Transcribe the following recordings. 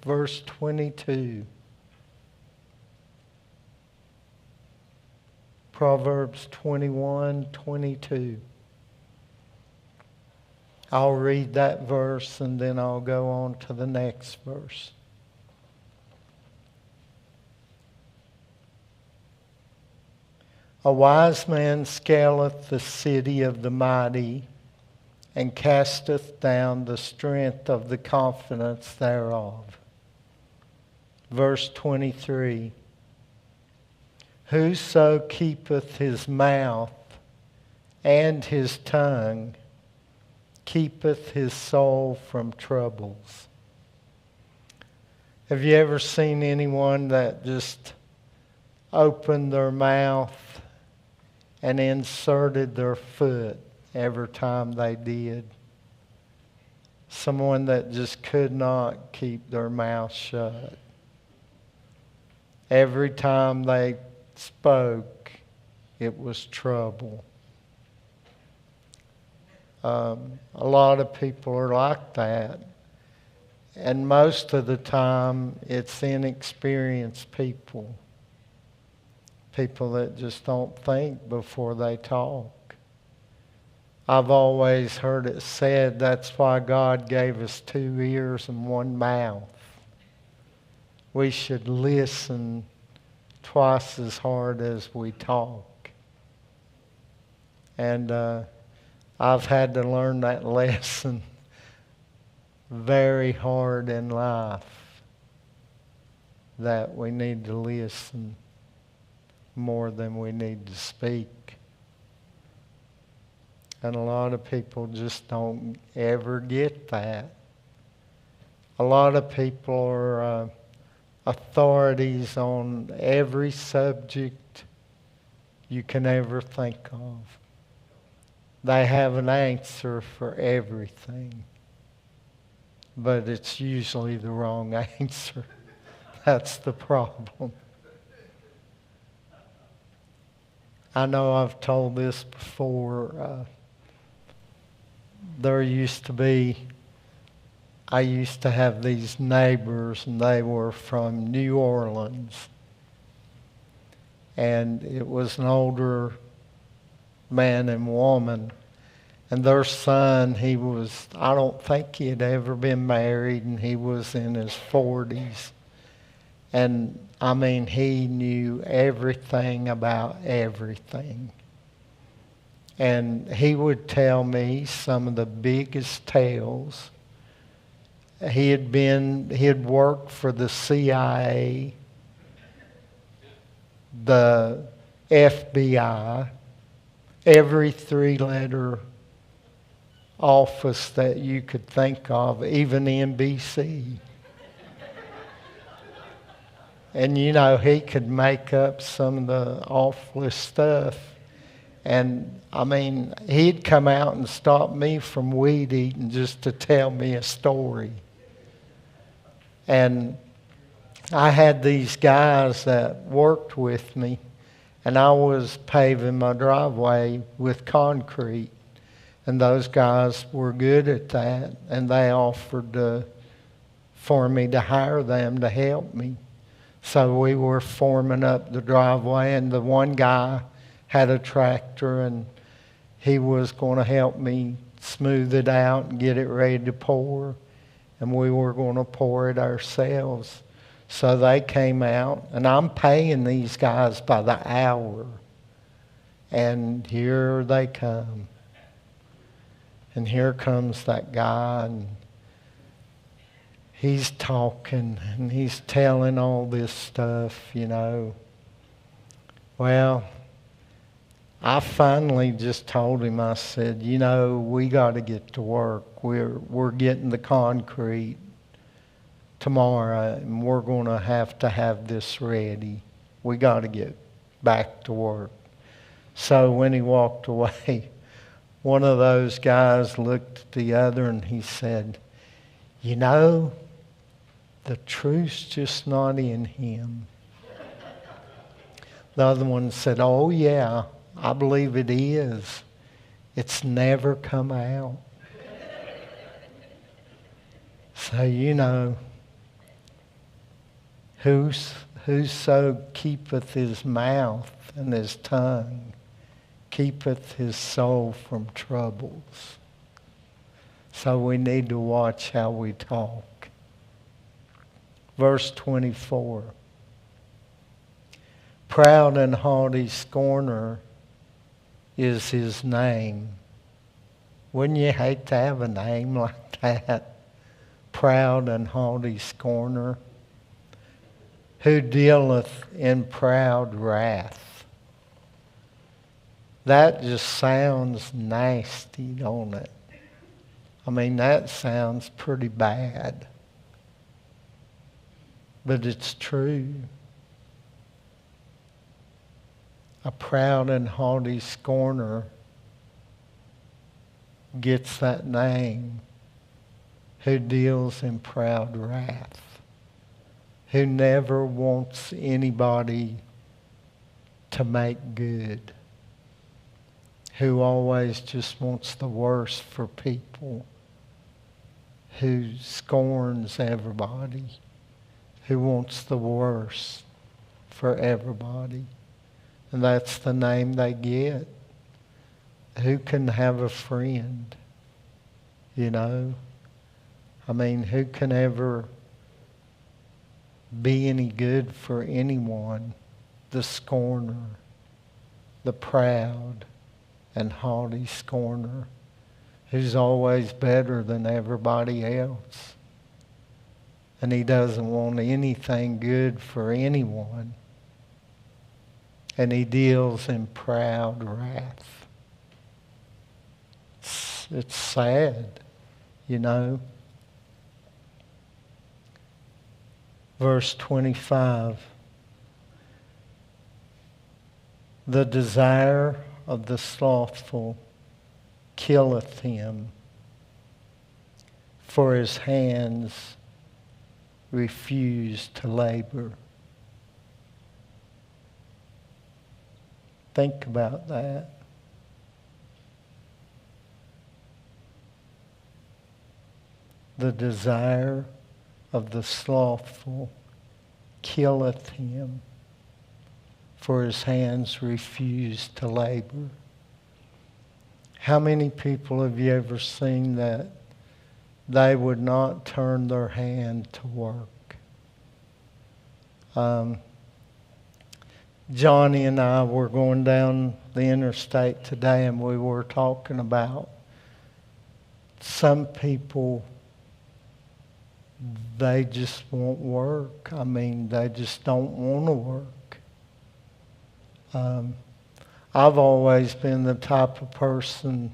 verse 22. Proverbs 21:22. I'll read that verse and then I'll go on to the next verse. A wise man scaleth the city of the mighty, and casteth down the strength of the confidence thereof. Verse 23. Whoso keepeth his mouth and his tongue keepeth his soul from troubles. Have you ever seen anyone that just opened their mouth and inserted their foot every time they did? Someone that just could not keep their mouth shut. Every time they spoke, it was trouble. A lot of people are like that. And most of the time, it's inexperienced people. People that just don't think before they talk. I've always heard it said that's why God gave us 2 ears and 1 mouth. We should listen twice as hard as we talk. And I've had to learn that lesson very hard in life, that we need to listen more than we need to speak. And a lot of people just don't ever get that. A lot of people are authorities on every subject you can ever think of. They have an answer for everything. But it's usually the wrong answer. That's the problem. I know I've told this before. I used to have these neighbors, and they were from New Orleans. And it was an older man and woman. And their son, I don't think he had ever been married, and he was in his 40s. And I mean, he knew everything about everything. And he would tell me some of the biggest tales. He had worked for the CIA, the FBI, every 3-letter office that you could think of, even NBC. And you know, he could make up some of the awfulest stuff. And I mean, he'd come out and stop me from weed eating just to tell me a story. And I had these guys that worked with me, and I was paving my driveway with concrete. And those guys were good at that, and they offered for me to hire them to help me. So we were forming up the driveway, and the one guy had a tractor, and he was going to help me smooth it out and get it ready to pour. And we were going to pour it ourselves. So they came out, and I'm paying these guys by the hour. And here they come. And here comes that guy, and he's talking, and he's telling all this stuff, you know. Well, I finally just told him, I said, you know, we got to get to work. We're getting the concrete tomorrow, and we're going to have this ready. We got to get back to work. So when he walked away, one of those guys looked at the other and he said, you know, the truth's just not in him. The other one said, oh yeah, I believe it is. It's never come out. So, you know, Whoso keepeth his mouth and his tongue keepeth his soul from troubles. So we need to watch how we talk. Verse 24. Proud and haughty scorner is his name. Wouldn't you hate to have a name like that? Proud and haughty scorner, who dealeth in proud wrath. That just sounds nasty, don't it? I mean, that sounds pretty bad. But it's true. A proud and haughty scorner gets that name, who deals in proud wrath, who never wants anybody to make good, who always just wants the worst for people, who scorns everybody, who wants the worst for everybody. And that's the name they get. Who can have a friend? You know? I mean, who can ever be any good for anyone? The scorner, the proud and haughty scorner, who's always better than everybody else. And he doesn't want anything good for anyone. And he deals in proud wrath. It's sad, you know. Verse 25. The desire of the slothful killeth him, for his hands refuse to labor. Think about that. The desire of the slothful killeth him, for his hands refuse to labor. How many people have you ever seen that they would not turn their hand to work? Johnny and I were going down the interstate today, and we were talking about some people, they just won't work. I mean, they just don't want to work. I've always been the type of person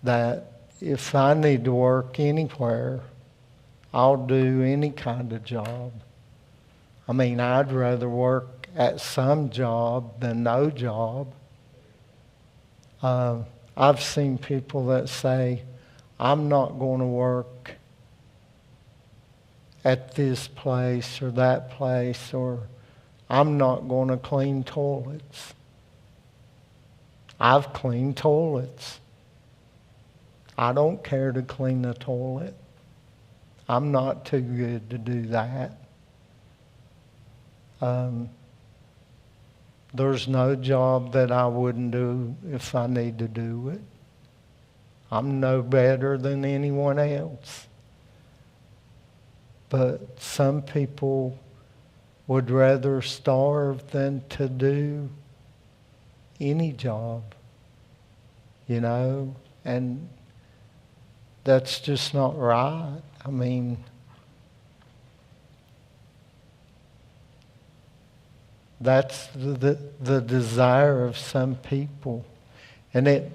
that if I need to work anywhere, I'll do any kind of job. I mean, I'd rather work at some job than no job. I've seen people that say, I'm not going to work at this place or that place, or I'm not going to clean toilets. I've cleaned toilets. I don't care to clean the toilet. I'm not too good to do that. There's no job that I wouldn't do if I need to do it. I'm no better than anyone else. But some people would rather starve than to do any job, you know, and that's just not right. I mean, that's the desire of some people. And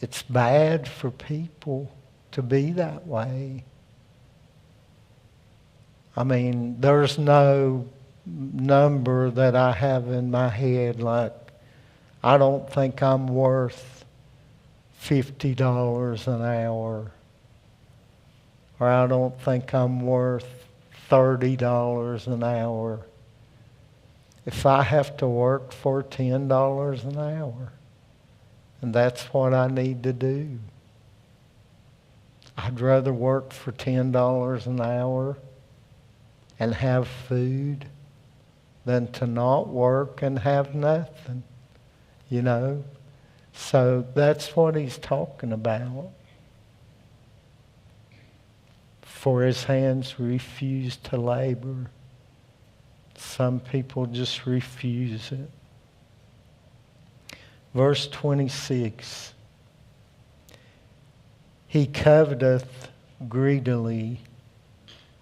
it's bad for people to be that way. I mean, there's no number that I have in my head like, I don't think I'm worth $50 an hour, or I don't think I'm worth $30 an hour. If I have to work for $10 an hour, and that's what I need to do, I'd rather work for $10 an hour and have food than to not work and have nothing, you know. So that's what he's talking about. For his hands refuse to labor. Some people just refuse it. Verse 26. He coveteth greedily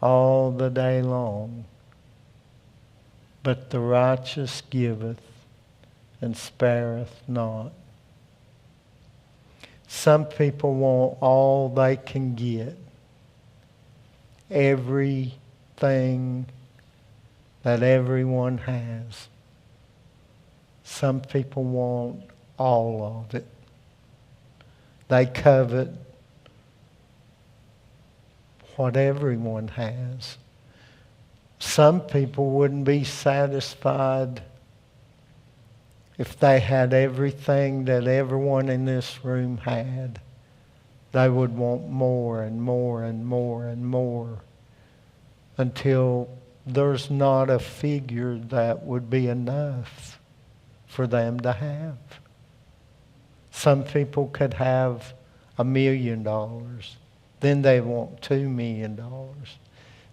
all the day long, but the righteous giveth and spareth not. Some people want all they can get, everything that everyone has. Some people want all of it. They covet what everyone has. Some people wouldn't be satisfied if they had everything that everyone in this room had. They would want more and more and more and more until there's not a figure that would be enough for them to have. Some people could have $1 million. Then they want $2 million.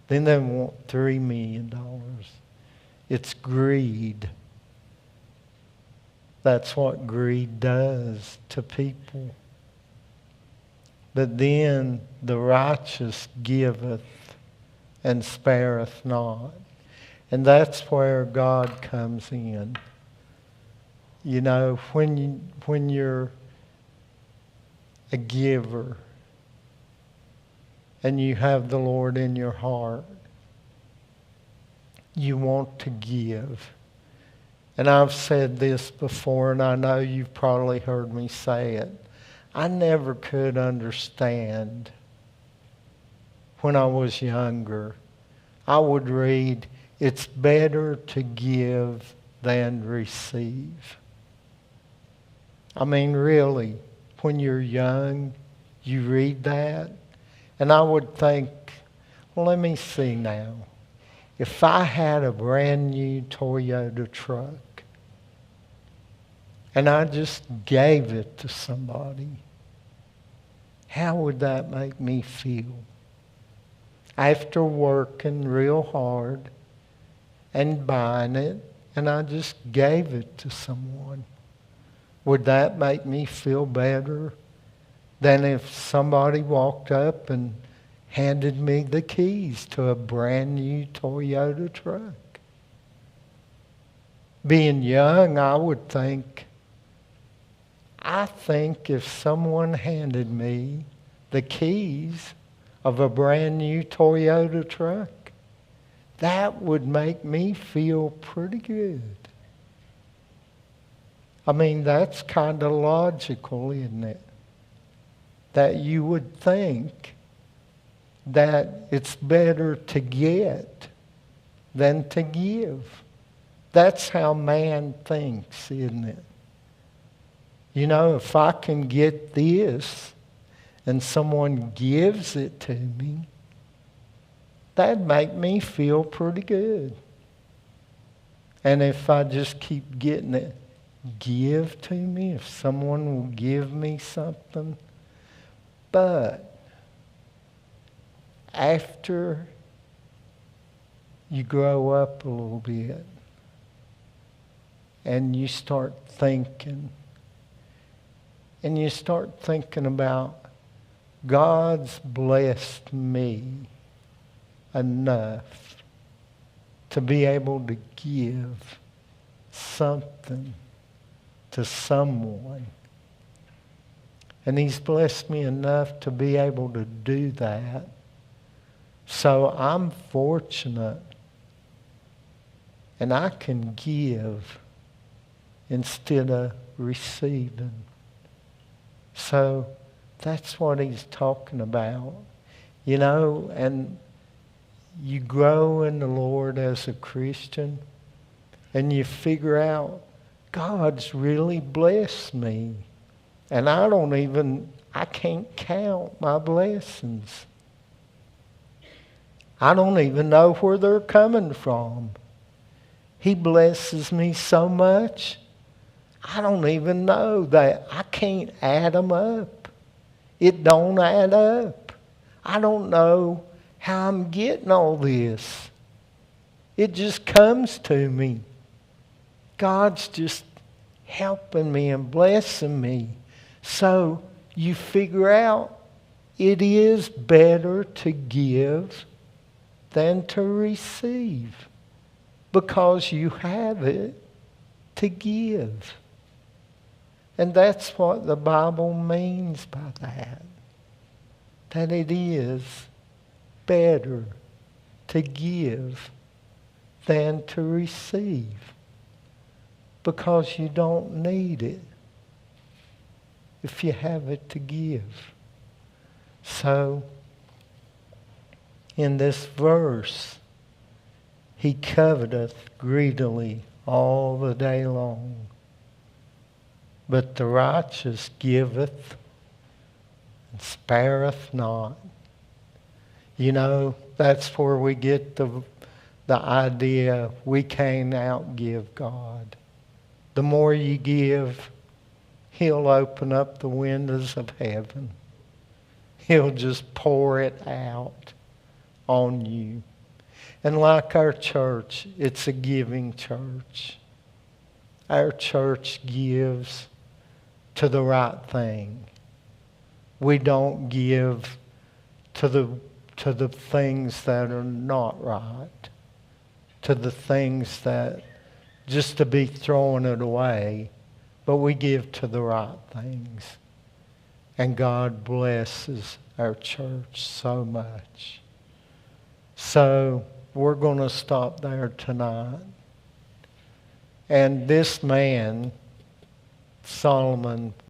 Then they want $3 million. It's greed. That's what greed does to people. But then the righteous giveth and spareth not. And that's where God comes in. You know, when you're a giver and you have the Lord in your heart, you want to give. And I've said this before, and I know you've probably heard me say it. I never could understand when I was younger. I would read, it's better to give than receive. I mean, really, when you're young, you read that, and I would think, well, let me see now. If I had a brand new Toyota truck, and I just gave it to somebody, how would that make me feel? After working real hard and buying it, and I just gave it to someone, would that make me feel better than if somebody walked up and handed me the keys to a brand new Toyota truck? Being young, I think if someone handed me the keys of a brand new Toyota truck, that would make me feel pretty good. I mean, that's kind of logical, isn't it? That you would think that it's better to get than to give. That's how man thinks, isn't it? You know, if I can get this and someone gives it to me, that'd make me feel pretty good. And if I just keep getting it, give to me, if someone will give me something. But after you grow up a little bit and you start thinking, and you start thinking about, God's blessed me enough to be able to give something to someone. And He's blessed me enough to be able to do that. So I'm fortunate, and I can give instead of receiving. So that's what he's talking about. You know, and you grow in the Lord as a Christian, and you figure out, God's really blessed me. And I can't count my blessings. I don't even know where they're coming from. He blesses me so much, I don't even know that. I can't add them up. It don't add up. I don't know how I'm getting all this. It just comes to me. God's just helping me and blessing me. So you figure out it is better to give than to receive, because you have it to give. And that's what the Bible means by that. That it is better to give than to receive, because you don't need it if you have it to give. So, in this verse, he coveteth greedily all the day long, but the righteous giveth and spareth not. You know, that's where we get the idea we can't outgive God. The more you give, He'll open up the windows of heaven. He'll just pour it out on you. And like our church, it's a giving church. Our church gives to the right thing. We don't give to the things that are not right, to the things that just to be throwing it away, but we give to the right things. And God blesses our church so much. So we're going to stop there tonight. And this man, Solomon,